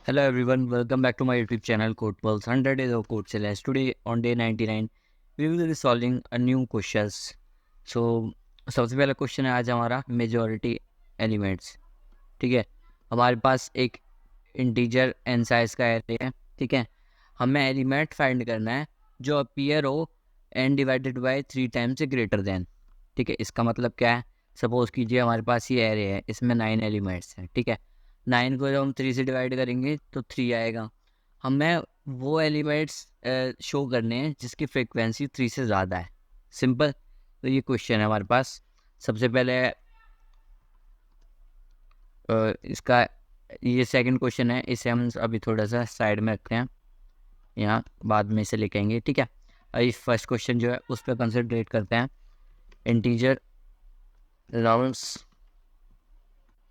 Hello everyone, welcome back to my YouTube channel Code Pulse 100 days of code challenge. Today on day 99 we will be solving a new questions. So सबसे पहला question है आज हमारा majority elements. ठीक है, हमारे पास एक integer N size का एरे है. ठीक है, हमें एलिमेंट फाइंड करना है जो अपीयर हो एन डिवाइडेड बाय 3 टाइम्स से ग्रेटर देन. ठीक है, इसका मतलब क्या है? सपोज कीजिए हमारे पास ये एरे है, इसमें 9 एलिमेंट्स हैं. ठीक है, 9 को जब हम 3 से डिवाइड करेंगे तो 3 आएगा. हमें वो एलिमेंट्स शो करने हैं जिसकी फ्रिक्वेंसी 3 से ज़्यादा है. सिंपल. तो ये क्वेश्चन है हमारे पास. सबसे पहले इसका ये सेकंड क्वेश्चन है, इसे हम अभी थोड़ा सा साइड में रखते हैं, यहाँ बाद में इसे लेके आएंगे. ठीक है, अभी फर्स्ट क्वेश्चन जो है उस पर कंसंट्रेट करते हैं. इंटीजर राउंड्स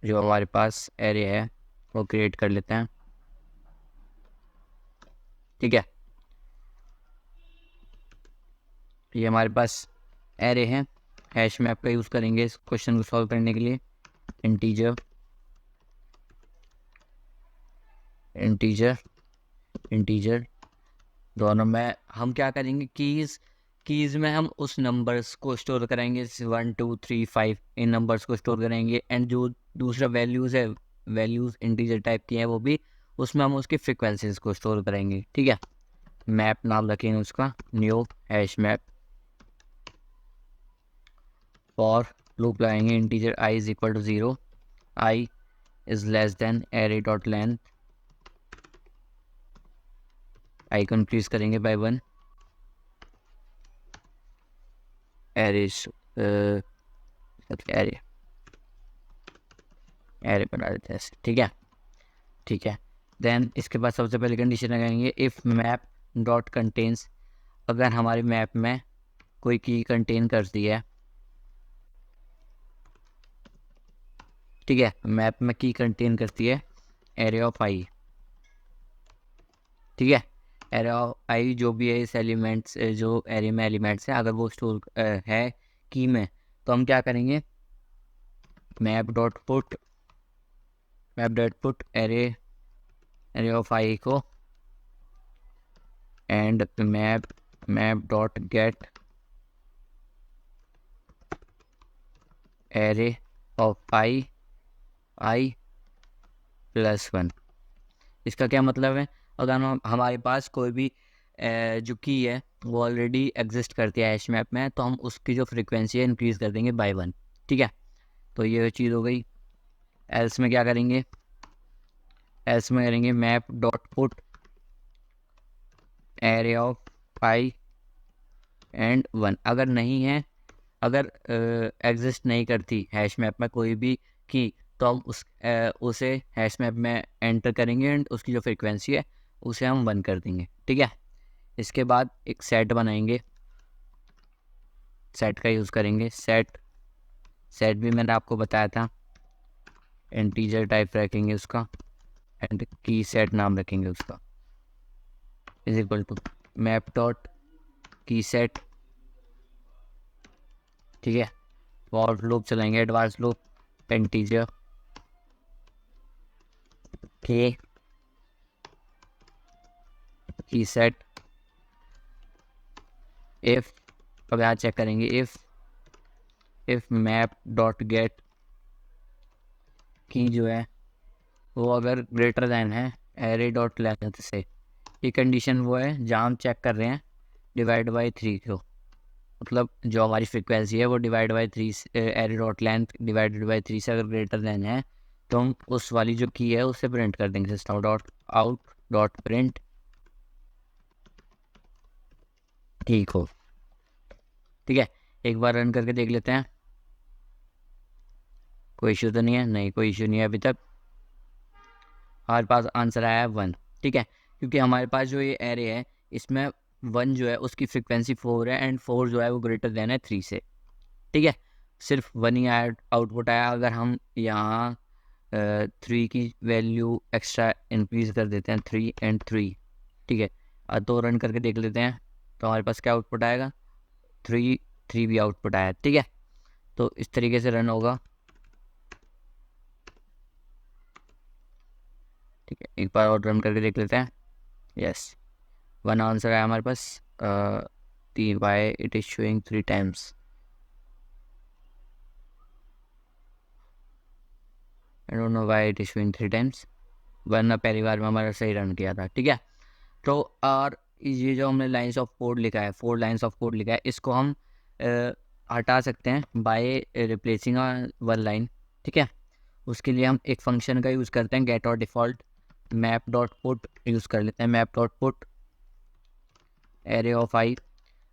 जो हमारे पास एरे है वो क्रिएट कर लेते हैं. ठीक है, ये हमारे पास एरे है. हैश मैप का यूज़ करेंगे इस क्वेश्चन को सॉल्व करने के लिए. इंटीजर इंटीजर इंटीजर दोनों में हम क्या करेंगे, कीज़ में हम उस नंबर्स को स्टोर करेंगे. 1 2 3 5 इन नंबर्स को स्टोर करेंगे. एंड जो दूसरा वैल्यूज़ है, वैल्यूज़ इंटीजर टाइप की हैं, वो भी उसमें हम उसकी फ्रिक्वेंसीज को स्टोर करेंगे. ठीक है, मैप नाम रखेंगे उसका, new hash map. For loop लगाएंगे, integer i is equal to 0, i is less than array dot length. i को इंक्रीज करेंगे बाय 1. एरे एरे बना देते हैं ऐसे. ठीक है, ठीक है. देन इसके बाद सबसे पहले कंडीशन लगाएंगे, इफ़ मैप डॉट कंटेन्स. अगर हमारे मैप में कोई की कंटेन करती है. ठीक है, मैप में की कंटेन करती है एरे ऑफ आई. ठीक है, एरे ऑफ आई जो भी है इस एलिमेंट्स, जो एरे में एलिमेंट्स हैं, अगर वो स्टोर है की में, तो हम क्या करेंगे, map dot put array of I को and map dot get array of I plus 1. इसका क्या मतलब है? अगर हमारे पास कोई भी जो की है वो ऑलरेडी एग्जिस्ट करती है हैश मैप में, तो हम उसकी जो फ्रीक्वेंसी है इंक्रीज़ कर देंगे बाय 1. ठीक है, तो ये चीज़ हो गई. एल्स में क्या करेंगे, एल्स में करेंगे map dot put array of I and 1. अगर नहीं है, अगर एग्जिस्ट नहीं करती हैश मैप में कोई भी की, तो हम उसे हैश मैप में एंटर करेंगे एंड उसकी जो फ्रीक्वेंसी है उसे हम 1 कर देंगे. ठीक है, इसके बाद एक सेट बनाएंगे, सेट का यूज़ करेंगे. सेट भी मैंने आपको बताया था, इंटीजर टाइप रखेंगे उसका एंड की सेट नाम रखेंगे उसका, is equal to map dot key set. ठीक है, फॉर लूप चलाएंगे, एडवांस लूप, इंटीजर के की सेट इफ. अब यहाँ चेक करेंगे, इफ मैप डॉट गेट की जो है वो अगर ग्रेटर देन है एरे डॉट लेंथ से. ये कंडीशन वो है जहाँ हम चेक कर रहे हैं डिवाइड बाई 3 को, मतलब जो हमारी फ्रिक्वेंसी है वो divide by 3 array dot length divided by 3 से अगर ग्रेटर देन है, तो हम उस वाली जो की है उससे प्रिंट कर देंगे, system dot out dot print ठीक हो. ठीक है, एक बार रन करके देख लेते हैं, कोई इशू तो नहीं है. नहीं, कोई इशू नहीं है अभी तक. हमारे पास आंसर आया है 1. ठीक है, क्योंकि हमारे पास जो ये एरे है इसमें 1 जो है उसकी फ्रिक्वेंसी 4 है एंड 4 जो है वो ग्रेटर देन है 3 से. ठीक है, सिर्फ 1 ही आया आउटपुट आया. अगर हम यहाँ 3 की वैल्यू एक्स्ट्रा इंक्रीज कर देते हैं, 3 एंड 3. ठीक है, तो रन करके देख लेते हैं, तो हमारे पास क्या आउटपुट आएगा, 3 भी आउटपुट आया. ठीक है, तो इस तरीके से रन होगा. ठीक है, एक बार और रन करके देख लेते हैं। यस, वन आंसर है हमारे पास। Why it is showing 3 times, I don't know why it is showing 3 times, वरना पहली बार में हमारा सही रन किया था। ठीक है, तो और ये जो हमने लाइंस ऑफ कोड लिखा है, 4 लाइंस ऑफ कोड लिखा है, इसको हम हटा सकते हैं बाय रिप्लेसिंग वन लाइन। ठीक है, उसके लिए हम एक फंक्शन का यूज़ करते हैं, गेट और default map dot put use कर लेते हैं। Map dot put array of I.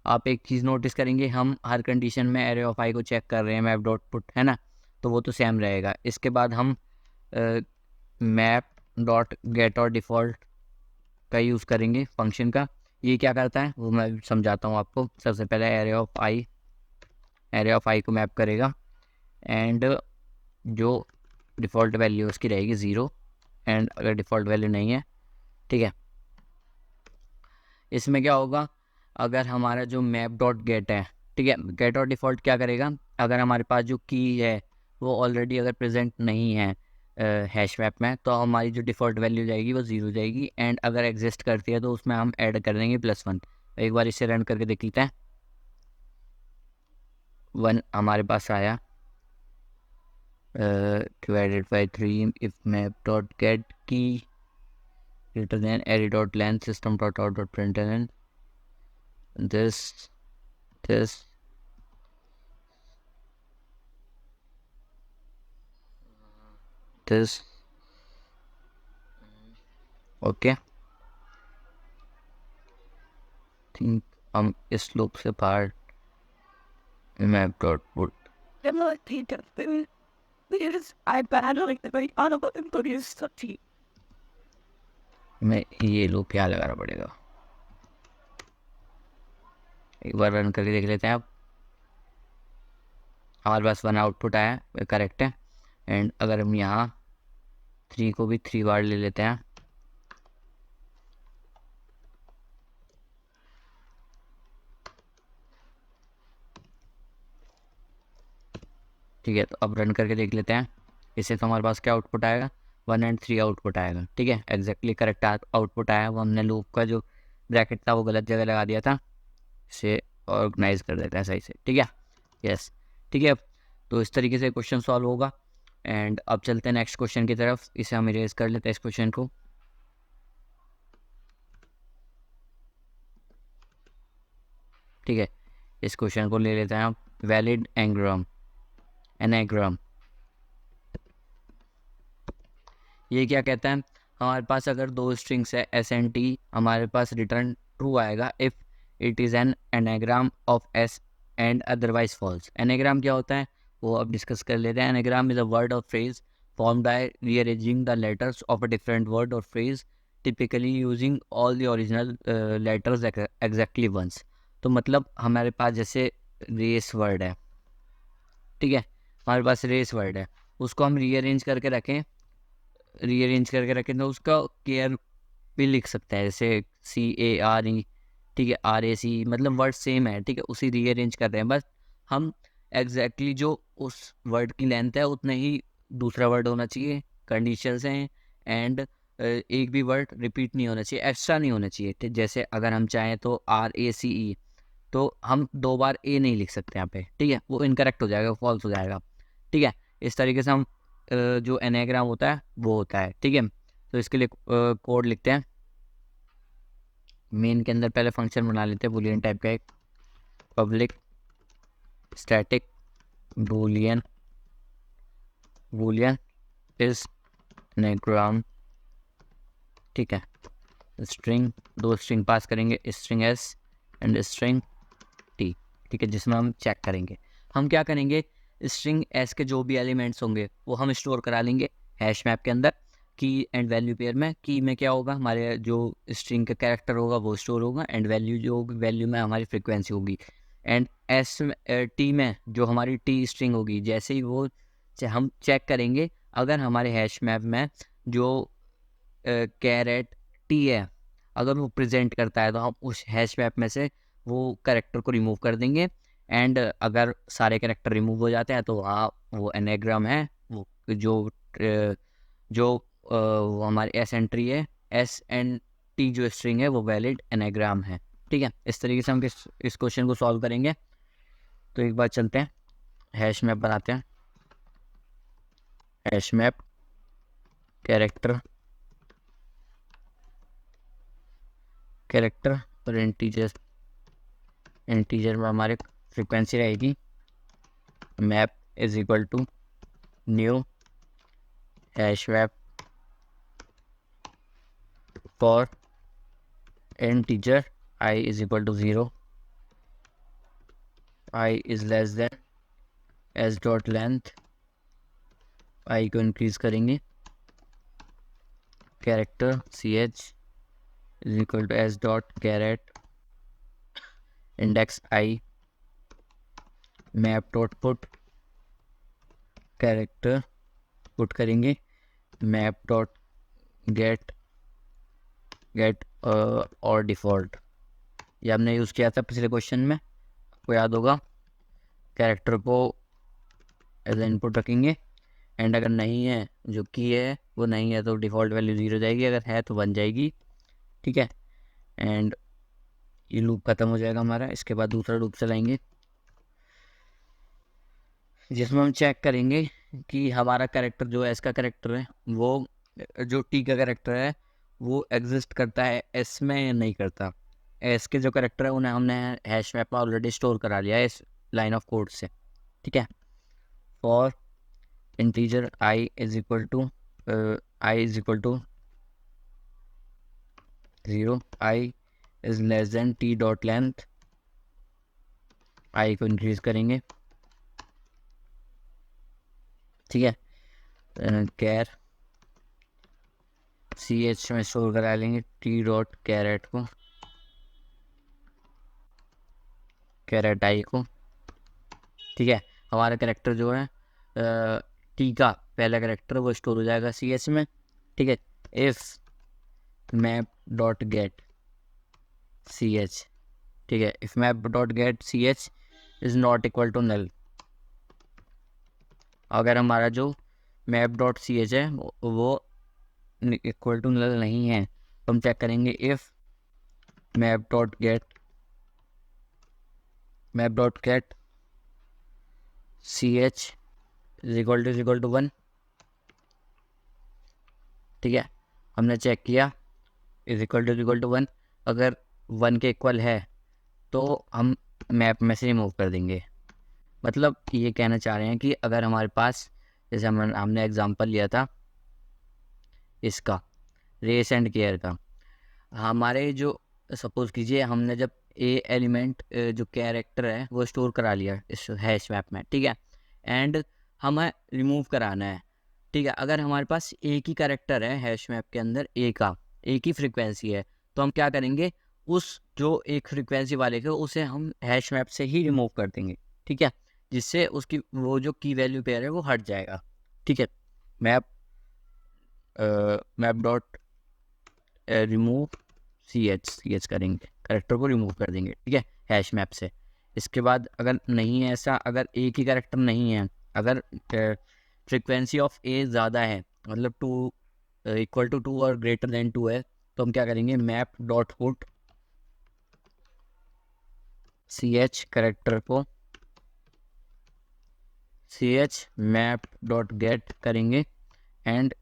आप एक चीज़ नोटिस करेंगे, हम हर कंडीशन में एरे ऑफ आई को चेक कर रहे हैं, मैप डॉट पुट है ना, तो वो तो सेम रहेगा। इसके बाद हम मैप डॉट गेट और डिफ़ॉल्ट का यूज़ करेंगे फंक्शन का। ये क्या करता है वो मैं समझाता हूँ आपको। सबसे पहले एरे ऑफ आई को मैप करेगा, एंड जो डिफ़ॉल्ट वैल्यू उसकी रहेगी 0, एंड अगर डिफ़ॉल्ट वैल्यू नहीं है, ठीक है, इसमें क्या होगा, अगर हमारा जो मैप डॉट गेट है, ठीक है, गेट और डिफ़ॉल्ट क्या करेगा, अगर हमारे पास जो की है वो ऑलरेडी अगर प्रेजेंट नहीं है हैश मैप में, तो हमारी जो डिफ़ॉल्ट वैल्यू जाएगी वो 0 जाएगी, एंड अगर एग्जिस्ट करती है तो उसमें हम ऐड कर देंगे +1। एक बार इसे रन करके देख लेते हैं। 1 हमारे पास आया, divided by 3 if map dot gate की greater than array dot length system dot out dot println this okay. Think हम इस लूप से बाहर मैप डॉट पुट में ये लूप क्या लगाना पड़ेगा। एक बार रन करके देख लेते हैं। आप हमारे पास 1 आउटपुट आया, करेक्ट है, एंड अगर हम यहाँ 3 को भी 3 बार ले लेते हैं, ठीक है, तो अब रन करके देख लेते हैं। इससे तो हमारे पास क्या आउटपुट आएगा, 1 एंड 3 आउटपुट आएगा। ठीक है, एग्जैक्टली करेक्ट आउटपुट आया। वो हमने लूप का जो ब्रैकेट था वो गलत जगह लगा दिया था। इसे ऑर्गेनाइज कर देते हैं सही से। ठीक है, यस, ठीक है। तो इस तरीके से क्वेश्चन सॉल्व होगा, एंड अब चलते हैं नेक्स्ट क्वेश्चन की तरफ। इसे हम इरेज कर लेते हैं इस क्वेश्चन को। ठीक है, इस क्वेश्चन को ले लेते हैं हम, वैलिड एनाग्राम। ये क्या कहता है, हमारे पास अगर 2 स्ट्रिंग्स है SNT, हमारे पास रिटर्न ट्रू आएगा if it is an anagram of S and otherwise false. Anagram क्या होता है वो अब डिस्कस कर लेते हैं। एनाग्राम इज़ अ वर्ड और phrase formed by rearranging the letters of a different word or phrase, typically using all the original letters exactly once। तो मतलब हमारे पास जैसे रेस वर्ड है, ठीक है, हमारे पास रेस वर्ड है, उसको हम रीअरेंज करके रखें तो उसका केयर भी लिख सकते हैं, जैसे CARE, ठीक है, RAC, मतलब वर्ड सेम है, ठीक है, उसी रीअरेंज कर रहे हैं। बस हम एग्जैक्टली जो उस वर्ड की लेंथ है उतने ही दूसरा वर्ड होना चाहिए, कंडीशंस हैं, एंड एक भी वर्ड रिपीट नहीं होना चाहिए, एक्स्ट्रा नहीं होना चाहिए। ठीक, जैसे अगर हम चाहें तो RACE, तो हम 2 बार ए नहीं लिख सकते यहाँ पे, ठीक है, वो इनकरेक्ट हो जाएगा, फॉल्स हो जाएगा। ठीक है, इस तरीके से हम जो एनाग्राम होता है वो होता है। ठीक है, तो इसके लिए कोड लिखते हैं। मेन के अंदर पहले फंक्शन बना लेते हैं बूलियन टाइप का, एक public static Boolean is anagram. ठीक है, स्ट्रिंग, 2 स्ट्रिंग पास करेंगे, string S and string T, ठीक है, जिसमें हम चेक करेंगे। हम क्या करेंगे, स्ट्रिंग S के जो भी एलिमेंट्स होंगे वो हम स्टोर करा लेंगे हैश मैप के अंदर, की एंड वैल्यू पेयर में। की में क्या होगा, हमारे जो स्ट्रिंग का कैरेक्टर होगा वो स्टोर होगा, एंड वैल्यू जो होगी, वैल्यू में हमारी फ्रिक्वेंसी होगी, एंड T में जो हमारी T स्ट्रिंग होगी, जैसे ही वो हम चेक करेंगे, अगर हमारे हैश मैप में जो कैरेट T है अगर वो प्रेजेंट करता है, तो हम उस हैश मैप में से वो कैरेक्टर को रिमूव कर देंगे, एंड अगर सारे कैरेक्टर रिमूव हो जाते हैं तो वहाँ वो एनाग्राम है, वो जो वो हमारी एस एंट्री है, एस एंड टी जो स्ट्रिंग है वो वैलिड एनाग्राम है। ठीक है, इस तरीके से हम इस क्वेश्चन को सॉल्व करेंगे। तो एक बार चलते हैं, हैश मैप बनाते हैं। हैश मैप कैरेक्टर और इंटीजर में हमारे फ्रीक्वेंसी रहेगी map is equal to new hash map for integer I is equal to 0, I is less than S dot length, I को इंक्रीज करेंगे, character CH is equal to S dot char at index I, map dot put character put करेंगे, map dot get और default, ये हमने use किया था पिछले question में, आपको याद होगा। कैरेक्टर को एज इनपुट रखेंगे एंड अगर नहीं है, जो की है वो नहीं है, तो डिफ़ॉल्ट वैल्यू 0 जाएगी, अगर है तो 1 जाएगी। ठीक है, एंड ये लूप ख़त्म हो जाएगा हमारा। इसके बाद दूसरा लूप चलाएंगे जिसमें हम चेक करेंगे कि हमारा कैरेक्टर जो है, इसका कैरेक्टर है, वो जो टी का कैरेक्टर है वो एग्जिस्ट करता है एस में या नहीं करता। एस के जो कैरेक्टर है उन्हें हमने हैश मैप में ऑलरेडी स्टोर करा लिया है इस लाइन ऑफ कोड से। ठीक है, for integer I is equal to 0, I is less than T dot length, आई को इंक्रीज करेंगे। ठीक है, कैर CH में स्टोर करा लेंगे टी डॉट कैरेट को, कैरेट आई को। ठीक है, हमारा कैरेक्टर जो है टी का पहला कैरेक्टर वो स्टोर हो जाएगा CH में। ठीक है, if map dot get CH, ठीक है, if map dot get CH is not equal to null, अगर हमारा जो मैप डॉट CH है वो इक्वल टू नल नहीं है, तो हम चेक करेंगे if map dot get CH is equal to 1। ठीक है, हमने चेक किया इज इक्वल टू 1, अगर 1 के इक्वल है तो हम मैप में से रिमूव कर देंगे। मतलब ये कहना चाह रहे हैं कि अगर हमारे पास, जैसे हमने एग्जांपल लिया था इसका रेस एंड केयर का, हमारे जो सपोज कीजिए हमने जब ए एलिमेंट जो कैरेक्टर है वो स्टोर करा लिया इस हैश मैप में। ठीक है, एंड हमें रिमूव कराना है। ठीक है, अगर हमारे पास एक ही कैरेक्टर है हैश मैप के अंदर, एक ही फ्रीक्वेंसी है, तो हम क्या करेंगे, उस जो एक फ्रीक्वेंसी वाले को उसे हम हैश मैप से ही रिमूव कर देंगे। ठीक है, जिससे उसकी वो जो की वैल्यू पेयर है वो हट जाएगा। ठीक है, मैप डॉट रिमूव CH करेंगे, कैरेक्टर को रिमूव कर देंगे। ठीक है, हैश मैप से। इसके बाद अगर नहीं है ऐसा, अगर एक ही कैरेक्टर नहीं है, अगर फ्रीक्वेंसी ऑफ ए ज़्यादा है, मतलब 2 इक्वल टू 2 और ग्रेटर देन 2 है, तो हम क्या करेंगे, map dot put CH character को CH मैप डॉट गेट करेंगे एंड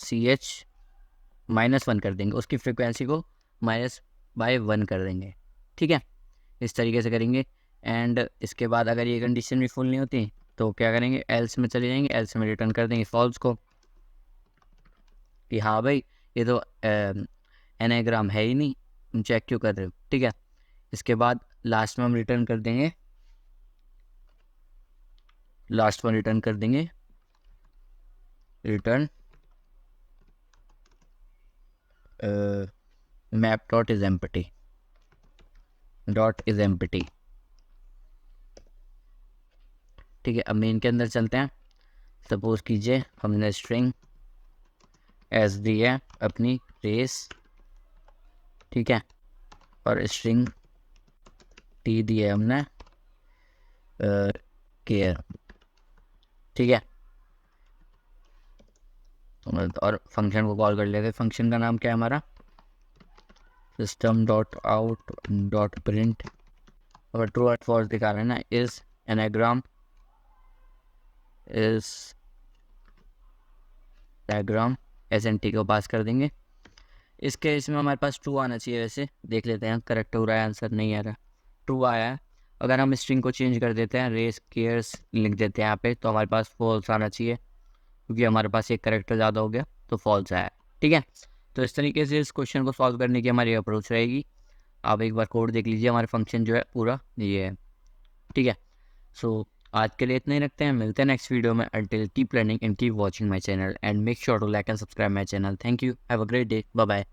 CH -1 कर देंगे, उसकी फ्रीक्वेंसी को -1 कर देंगे। ठीक है, इस तरीके से करेंगे। एंड इसके बाद अगर ये कंडीशन भी फुल नहीं होती तो क्या करेंगे, एल्स में चले जाएंगे, एल्स में रिटर्न कर देंगे फॉल्स को, कि हाँ भाई ये तो एनाग्राम है ही नहीं, तुम चेक क्यों कर रहे हो। ठीक है, इसके बाद लास्ट में हम रिटर्न कर देंगे, return map dot is empty. ठीक है, अब मेन के अंदर चलते हैं। सपोज कीजिए हमने स्ट्रिंग एस दी है अपनी रेस, ठीक है, और स्ट्रिंग टी दी है हमने केयर। ठीक है, और फंक्शन को कॉल कर लेते हैं। फंक्शन का नाम क्या है हमारा, system.out.print। अगर ट्रू और फॉल्स दिखा रहे हैं ना, इज एनाग्राम SNT को पास कर देंगे। इस केस में हमारे पास ट्रू आना चाहिए, वैसे देख लेते हैं करेक्ट हो रहा है, आंसर नहीं आ रहा, ट्रू आया है। अगर हम स्ट्रिंग को चेंज कर देते हैं, रेस केयर्स लिख देते हैं यहाँ पे, तो हमारे पास फॉल्स आना चाहिए, क्योंकि हमारे पास एक करेक्टर ज़्यादा हो गया तो फॉल्स आया। ठीक है, तो इस तरीके से इस क्वेश्चन को सॉल्व करने की हमारी अप्रोच रहेगी। आप एक बार कोड देख लीजिए, हमारे फंक्शन जो है पूरा ये है। ठीक है, सो आज के लिए इतना ही रखते हैं, मिलते हैं नेक्स्ट वीडियो में। Until keep learning and keep watching my channel and make sure to like and subscribe my channel. Thank you, have a great day, bye bye.